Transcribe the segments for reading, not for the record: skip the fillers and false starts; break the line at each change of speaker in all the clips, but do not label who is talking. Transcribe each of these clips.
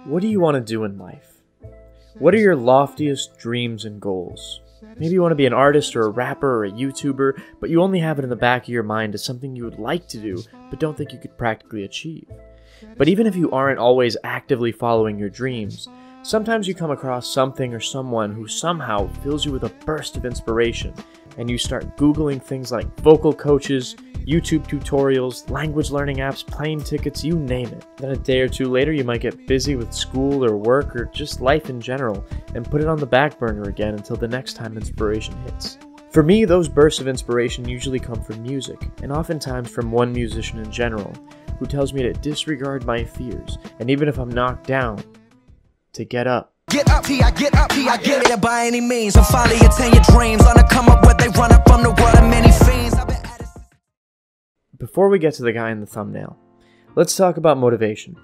What do you want to do in life? What are your loftiest dreams and goals? Maybe you want to be an artist or a rapper or a YouTuber, but you only have it in the back of your mind as something you would like to do, but don't think you could practically achieve. But even if you aren't always actively following your dreams, sometimes you come across something or someone who somehow fills you with a burst of inspiration, and you start Googling things like vocal coaches, YouTube tutorials, language learning apps, plane tickets, you name it. Then a day or two later, you might get busy with school or work or just life in general and put it on the back burner again until the next time inspiration hits. For me, those bursts of inspiration usually come from music, and oftentimes from one musician in general, who tells me to disregard my fears, and even if I'm knocked down, to get up.
Get up, I get it by any means. And finally attain your dreams. On the come up where they run up from the world of many fiends.
Before we get to the guy in the thumbnail, let's talk about motivation.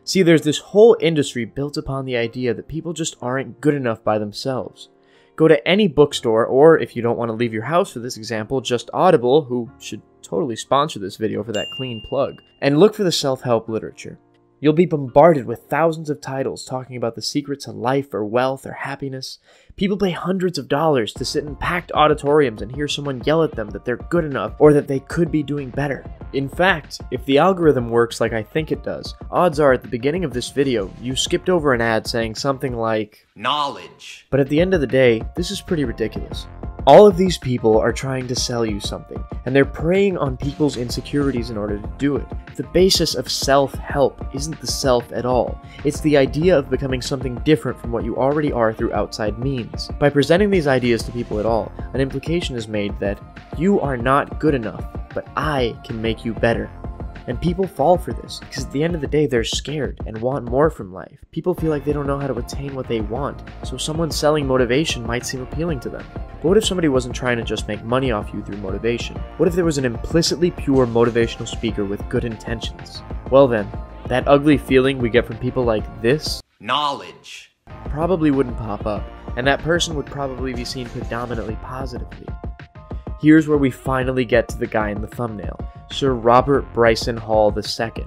See, there's this whole industry built upon the idea that people just aren't good enough by themselves. Go to any bookstore, or if you don't want to leave your house for this example, just Audible, who should totally sponsor this video for that clean plug, and look for the self-help literature. You'll be bombarded with thousands of titles talking about the secrets of life or wealth or happiness. People pay hundreds of dollars to sit in packed auditoriums and hear someone yell at them that they're good enough or that they could be doing better. In fact, if the algorithm works like I think it does, odds are at the beginning of this video, you skipped over an ad saying something like, knowledge. But at the end of the day, this is pretty ridiculous. All of these people are trying to sell you something, and they're preying on people's insecurities in order to do it. The basis of self-help isn't the self at all. It's the idea of becoming something different from what you already are through outside means. By presenting these ideas to people at all, an implication is made that you are not good enough, but I can make you better. And people fall for this, because at the end of the day, they're scared and want more from life. People feel like they don't know how to attain what they want, so someone selling motivation might seem appealing to them. But what if somebody wasn't trying to just make money off you through motivation? What if there was an implicitly pure motivational speaker with good intentions? Well then, that ugly feeling we get from people like this, knowledge, probably wouldn't pop up, and that person would probably be seen predominantly positively. Here's where we finally get to the guy in the thumbnail, Sir Robert Bryson Hall II.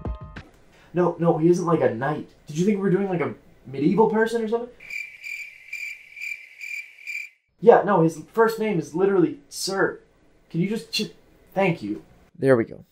No, he isn't like a knight. Did you think we were doing like a medieval person or something? Yeah, no, his first name is literally Sir. Can you just thank you. There we go.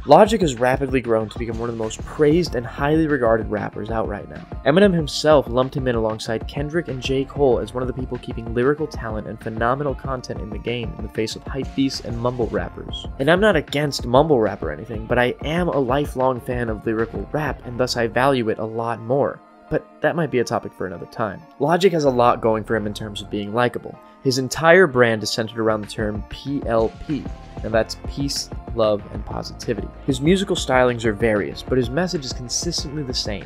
Logic has rapidly grown to become one of the most praised and highly regarded rappers out right now. Eminem himself lumped him in alongside Kendrick and J. Cole as one of the people keeping lyrical talent and phenomenal content in the game in the face of hypebeasts and mumble rappers. And I'm not against mumble rap or anything, but I am a lifelong fan of lyrical rap, and thus I value it a lot more. But that might be a topic for another time. Logic has a lot going for him in terms of being likable. His entire brand is centered around the term PLP, and that's peace, love, and positivity. His musical stylings are various, but his message is consistently the same: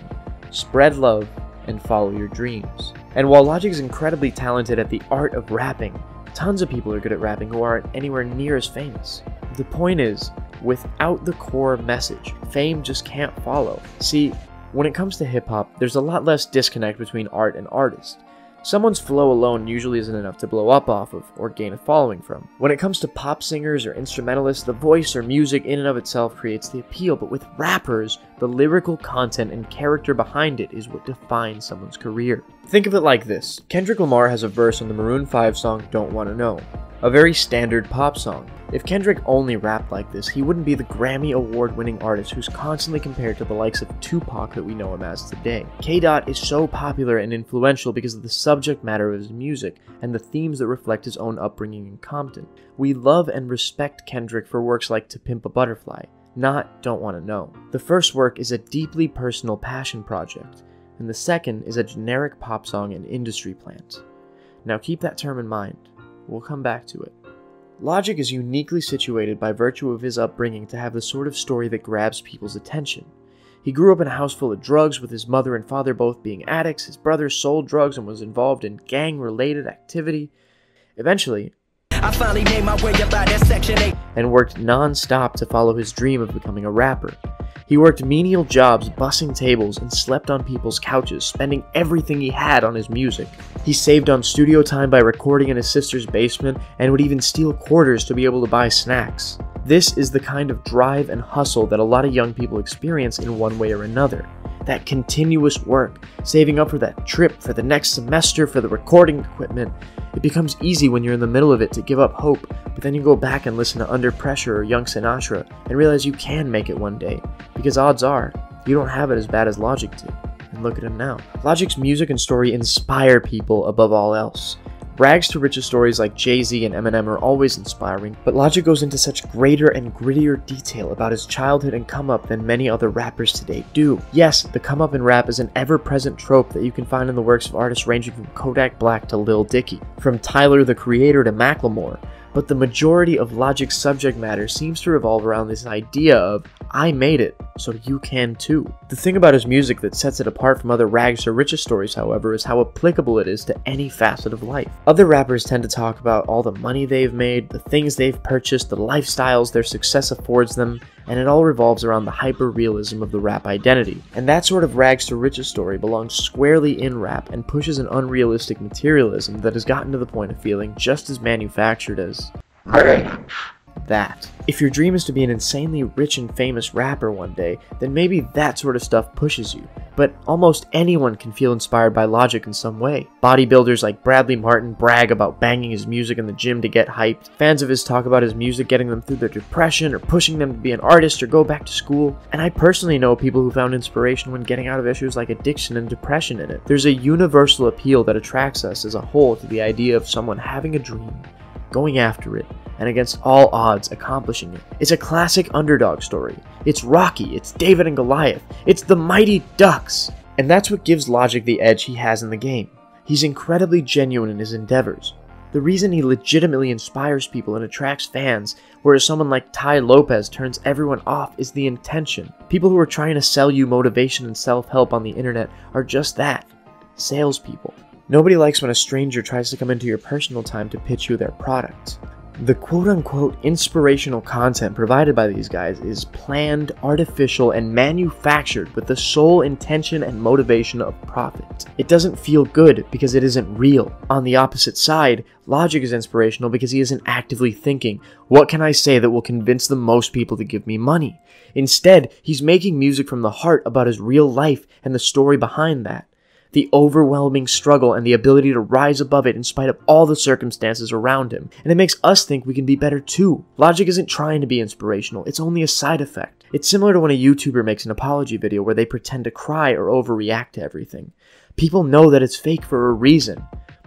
spread love and follow your dreams. And while Logic is incredibly talented at the art of rapping, tons of people are good at rapping who aren't anywhere near as famous. The point is, without the core message, fame just can't follow. See, when it comes to hip-hop, there's a lot less disconnect between art and artist. Someone's flow alone usually isn't enough to blow up off of or gain a following from. When it comes to pop singers or instrumentalists, the voice or music in and of itself creates the appeal, but with rappers, the lyrical content and character behind it is what defines someone's career. Think of it like this. Kendrick Lamar has a verse on the Maroon 5 song Don't Wanna Know, a very standard pop song. If Kendrick only rapped like this, he wouldn't be the Grammy award-winning artist who's constantly compared to the likes of Tupac that we know him as today. K-Dot is so popular and influential because of the subject matter of his music and the themes that reflect his own upbringing in Compton. We love and respect Kendrick for works like To Pimp a Butterfly, not Don't Wanna Know. The first work is a deeply personal passion project, and the second is a generic pop song and industry plant. Now keep that term in mind. We'll come back to it. Logic is uniquely situated by virtue of his upbringing to have the sort of story that grabs people's attention. He grew up in a house full of drugs, with his mother and father both being addicts. His brother sold drugs and was involved in gang-related activity. Eventually,
I finally made my way up out that Section 8
and worked non-stop to follow his dream of becoming a rapper. He worked menial jobs, bussing tables, and slept on people's couches, spending everything he had on his music. He saved on studio time by recording in his sister's basement, and would even steal quarters to be able to buy snacks. This is the kind of drive and hustle that a lot of young people experience in one way or another. that continuous work, saving up for that trip, for the next semester, for the recording equipment. It becomes easy when you're in the middle of it to give up hope, but then you go back and listen to Under Pressure or Young Sinatra and realize you can make it one day, because odds are, you don't have it as bad as Logic did. And look at him now. Logic's music and story inspire people above all else. Rags to riches stories like Jay-Z and Eminem are always inspiring, but Logic goes into such greater and grittier detail about his childhood and come-up than many other rappers today do. Yes, the come-up in rap is an ever-present trope that you can find in the works of artists ranging from Kodak Black to Lil Dicky, from Tyler the Creator to Macklemore, but the majority of Logic's subject matter seems to revolve around this idea of, I made it, so you can too. The thing about his music that sets it apart from other rags to riches stories, however, is how applicable it is to any facet of life. Other rappers tend to talk about all the money they've made, the things they've purchased, the lifestyles their success affords them, and it all revolves around the hyper-realism of the rap identity. And that sort of rags to riches story belongs squarely in rap and pushes an unrealistic materialism that has gotten to the point of feeling just as manufactured as that. If your dream is to be an insanely rich and famous rapper one day, then maybe that sort of stuff pushes you. But almost anyone can feel inspired by Logic in some way. Bodybuilders like Bradley Martin brag about banging his music in the gym to get hyped. Fans of his talk about his music getting them through their depression or pushing them to be an artist or go back to school. And I personally know people who found inspiration when getting out of issues like addiction and depression in it. There's a universal appeal that attracts us as a whole to the idea of someone having a dream, going after it, and against all odds accomplishing it. It's a classic underdog story. It's Rocky, it's David and Goliath, it's the Mighty Ducks. And that's what gives Logic the edge he has in the game. He's incredibly genuine in his endeavors. The reason he legitimately inspires people and attracts fans, whereas someone like Ty Lopez turns everyone off, is the intention. People who are trying to sell you motivation and self-help on the internet are just that, salespeople. Nobody likes when a stranger tries to come into your personal time to pitch you their product. The quote-unquote inspirational content provided by these guys is planned, artificial, and manufactured with the sole intention and motivation of profit. It doesn't feel good because it isn't real. On the opposite side, Logic is inspirational because he isn't actively thinking, what can I say that will convince the most people to give me money? Instead, he's making music from the heart about his real life and the story behind that. The overwhelming struggle and the ability to rise above it in spite of all the circumstances around him. And it makes us think we can be better too. Logic isn't trying to be inspirational, it's only a side effect. It's similar to when a YouTuber makes an apology video where they pretend to cry or overreact to everything. People know that it's fake for a reason.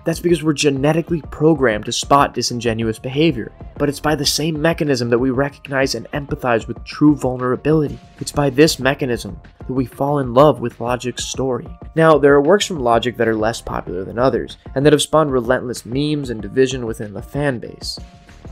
That's because we're genetically programmed to spot disingenuous behavior. But it's by the same mechanism that we recognize and empathize with true vulnerability. It's by this mechanism that we fall in love with Logic's story. Now, there are works from Logic that are less popular than others, and that have spawned relentless memes and division within the fan base.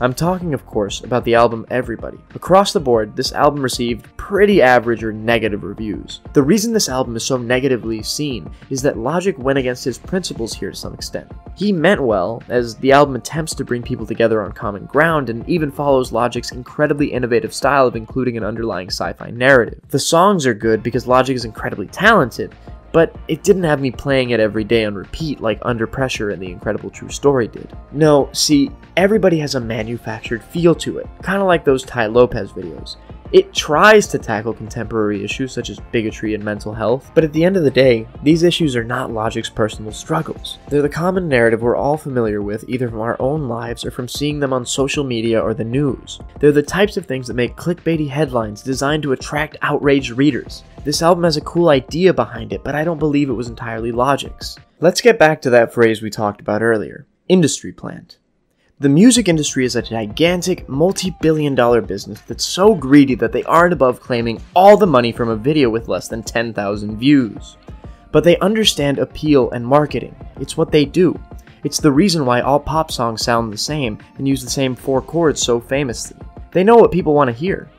I'm talking, of course, about the album Everybody. Across the board, this album received pretty average or negative reviews. The reason this album is so negatively seen is that Logic went against his principles here to some extent. He meant well, as the album attempts to bring people together on common ground and even follows Logic's incredibly innovative style of including an underlying sci-fi narrative. The songs are good because Logic is incredibly talented, but it didn't have me playing it every day on repeat like Under Pressure and The Incredible True Story did. No, see, Everybody has a manufactured feel to it, kind of like those Ty Lopez videos. It tries to tackle contemporary issues such as bigotry and mental health, but at the end of the day, these issues are not Logic's personal struggles. They're the common narrative we're all familiar with either from our own lives or from seeing them on social media or the news. They're the types of things that make clickbaity headlines designed to attract outraged readers. This album has a cool idea behind it, but I don't believe it was entirely Logic's. Let's get back to that phrase we talked about earlier, industry plant. The music industry is a gigantic, multi-billion-dollar business that's so greedy that they aren't above claiming all the money from a video with less than 10,000 views. But they understand appeal and marketing. It's what they do. It's the reason why all pop songs sound the same and use the same 4 chords so famously. They know what people want to hear,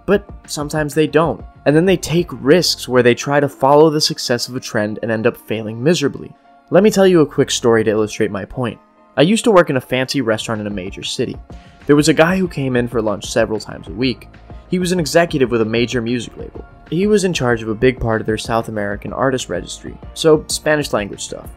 but sometimes they don't. And then they take risks where they try to follow the success of a trend and end up failing miserably. Let me tell you a quick story to illustrate my point. I used to work in a fancy restaurant in a major city. There was a guy who came in for lunch several times a week. He was an executive with a major music label. He was in charge of a big part of their South American artist registry, so Spanish language stuff.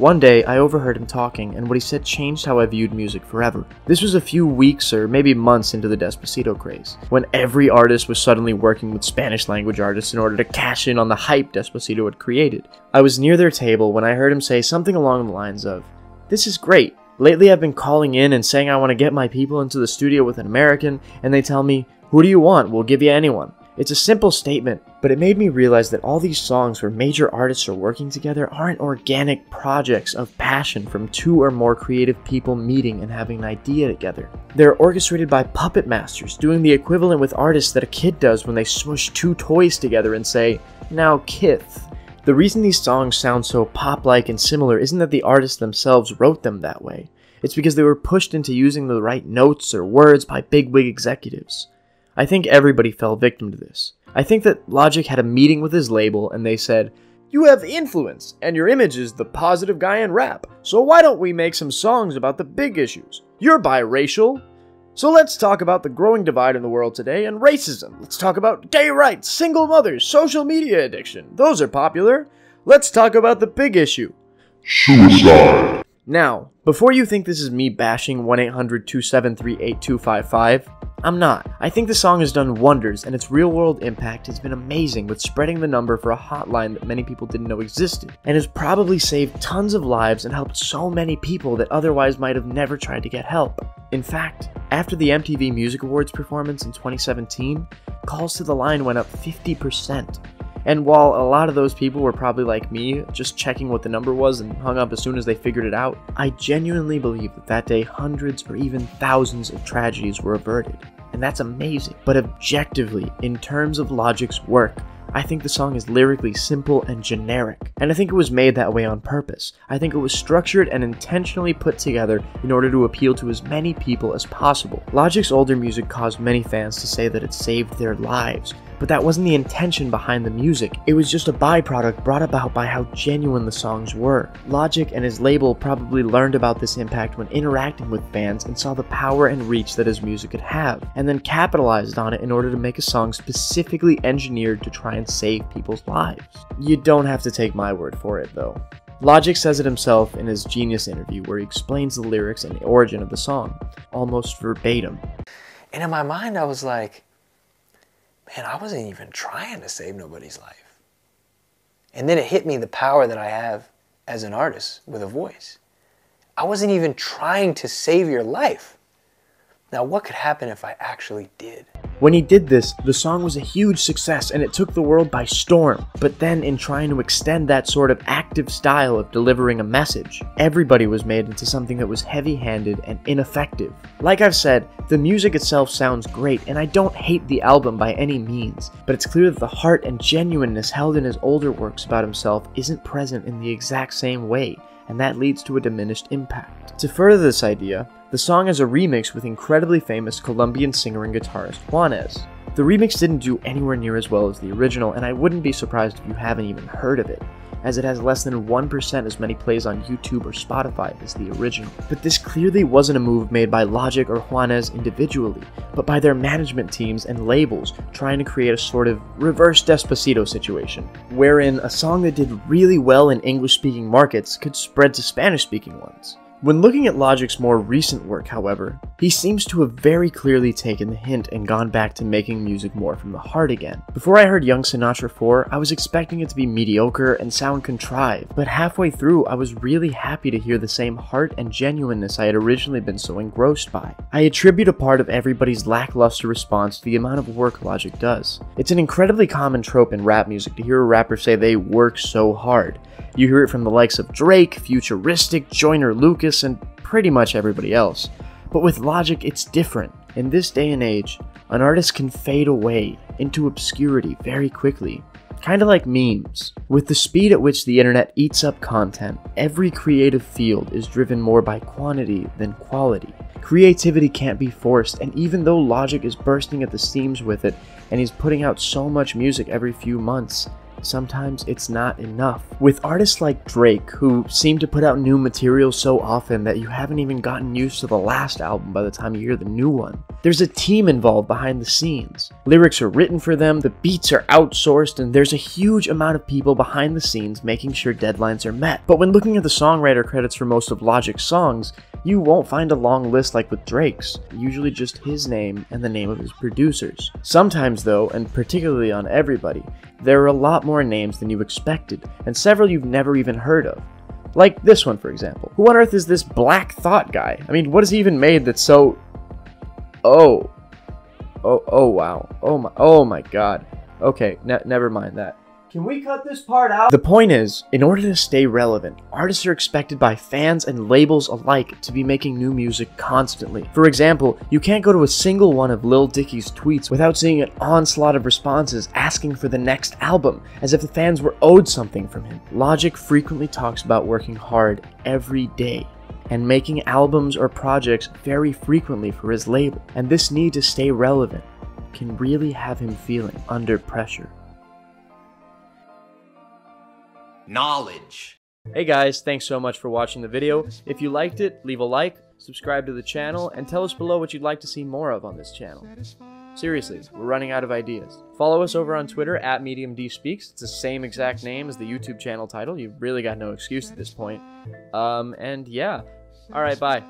One day, I overheard him talking, and what he said changed how I viewed music forever. This was a few weeks or maybe months into the Despacito craze, when every artist was suddenly working with Spanish-language artists in order to cash in on the hype Despacito had created. I was near their table when I heard him say something along the lines of, "This is great. Lately I've been calling in and saying I want to get my people into the studio with an American, and they tell me, 'Who do you want? We'll give you anyone.' It's a simple statement, but it made me realize that all these songs where major artists are working together aren't organic projects of passion from two or more creative people meeting and having an idea together. They're orchestrated by puppet masters, doing the equivalent with artists that a kid does when they smush two toys together and say, 'Now kith.'" The reason these songs sound so pop-like and similar isn't that the artists themselves wrote them that way. It's because they were pushed into using the right notes or words by bigwig executives. I think everybody fell victim to this. I think that Logic had a meeting with his label and they said, "You have influence, and your image is the positive guy in rap, so why don't we make some songs about the big issues? You're biracial, so let's talk about the growing divide in the world today and racism. Let's talk about gay rights, single mothers, social media addiction. Those are popular. Let's talk about the big issue, suicide." Now, before you think this is me bashing 1-800-273-8255, I'm not. I think the song has done wonders, and its real-world impact has been amazing with spreading the number for a hotline that many people didn't know existed, and has probably saved tons of lives and helped so many people that otherwise might have never tried to get help. In fact, after the MTV Music Awards performance in 2017, calls to the line went up 50%. And while a lot of those people were probably like me, just checking what the number was and hung up as soon as they figured it out, I genuinely believe that that day hundreds or even thousands of tragedies were averted. And that's amazing. But objectively, in terms of Logic's work, I think the song is lyrically simple and generic, and I think it was made that way on purpose. I think it was structured and intentionally put together in order to appeal to as many people as possible. Logic's older music caused many fans to say that it saved their lives, but that wasn't the intention behind the music. It was just a byproduct brought about by how genuine the songs were. Logic and his label probably learned about this impact when interacting with fans and saw the power and reach that his music could have, and then capitalized on it in order to make a song specifically engineered to try and save people's lives. You don't have to take my word for it, though. Logic says it himself in his Genius interview, where he explains the lyrics and the origin of the song, almost verbatim.
And in my mind, I was like, man, I wasn't even trying to save nobody's life. And then it hit me the power that I have as an artist with a voice. I wasn't even trying to save your life. Now, what could happen if I actually did?
When he did this, the song was a huge success and it took the world by storm. But then in trying to extend that sort of active style of delivering a message, everybody was made into something that was heavy-handed and ineffective. Like I've said, the music itself sounds great and I don't hate the album by any means, but it's clear that the heart and genuineness held in his older works about himself isn't present in the exact same way, and that leads to a diminished impact. To further this idea, the song is a remix with incredibly famous Colombian singer and guitarist Juanes. The remix didn't do anywhere near as well as the original, and I wouldn't be surprised if you haven't even heard of it, as it has less than 1% as many plays on YouTube or Spotify as the original. But this clearly wasn't a move made by Logic or Juanes individually, but by their management teams and labels trying to create a sort of reverse Despacito situation, wherein a song that did really well in English-speaking markets could spread to Spanish-speaking ones. When looking at Logic's more recent work, however, he seems to have very clearly taken the hint and gone back to making music more from the heart again. Before I heard Young Sinatra IV, I was expecting it to be mediocre and sound contrived, but halfway through I was really happy to hear the same heart and genuineness I had originally been so engrossed by. I attribute a part of everybody's lackluster response to the amount of work Logic does. It's an incredibly common trope in rap music to hear a rapper say they work so hard. You hear it from the likes of Drake, Futuristic, Joyner Lucas, and pretty much everybody else. But with Logic, it's different. In this day and age, an artist can fade away into obscurity very quickly, kind of like memes. With the speed at which the internet eats up content, every creative field is driven more by quantity than quality. Creativity can't be forced, and even though Logic is bursting at the seams with it, and he's putting out so much music every few months, sometimes it's not enough. With artists like Drake, who seem to put out new material so often that you haven't even gotten used to the last album by the time you hear the new one. There's a team involved behind the scenes. Lyrics are written for them, the beats are outsourced, and there's a huge amount of people behind the scenes making sure deadlines are met. But when looking at the songwriter credits for most of Logic's songs, you won't find a long list like with Drake's, usually just his name and the name of his producers. Sometimes though, and particularly on Everybody, there are a lot more names than you expected, and several you've never even heard of. Like this one, for example. Who on earth is this Black Thought guy? I mean, what has he even made that's so... Oh wow. Oh my god. Okay, never mind that. Can we cut this part out? The point is, in order to stay relevant, artists are expected by fans and labels alike to be making new music constantly. For example, you can't go to a single one of Lil Dicky's tweets without seeing an onslaught of responses asking for the next album, as if the fans were owed something from him. Logic frequently talks about working hard every day and making albums or projects very frequently for his label, and this need to stay relevant can really have him feeling under pressure.
Knowledge.
Hey guys, thanks so much for watching the video. If you liked it, leave a like, subscribe to the channel, and tell us below what you'd like to see more of on this channel. Seriously, we're running out of ideas. Follow us over on Twitter at MediumDSpeaks. It's the same exact name as the YouTube channel title. You've really got no excuse at this point. And yeah. Alright, bye.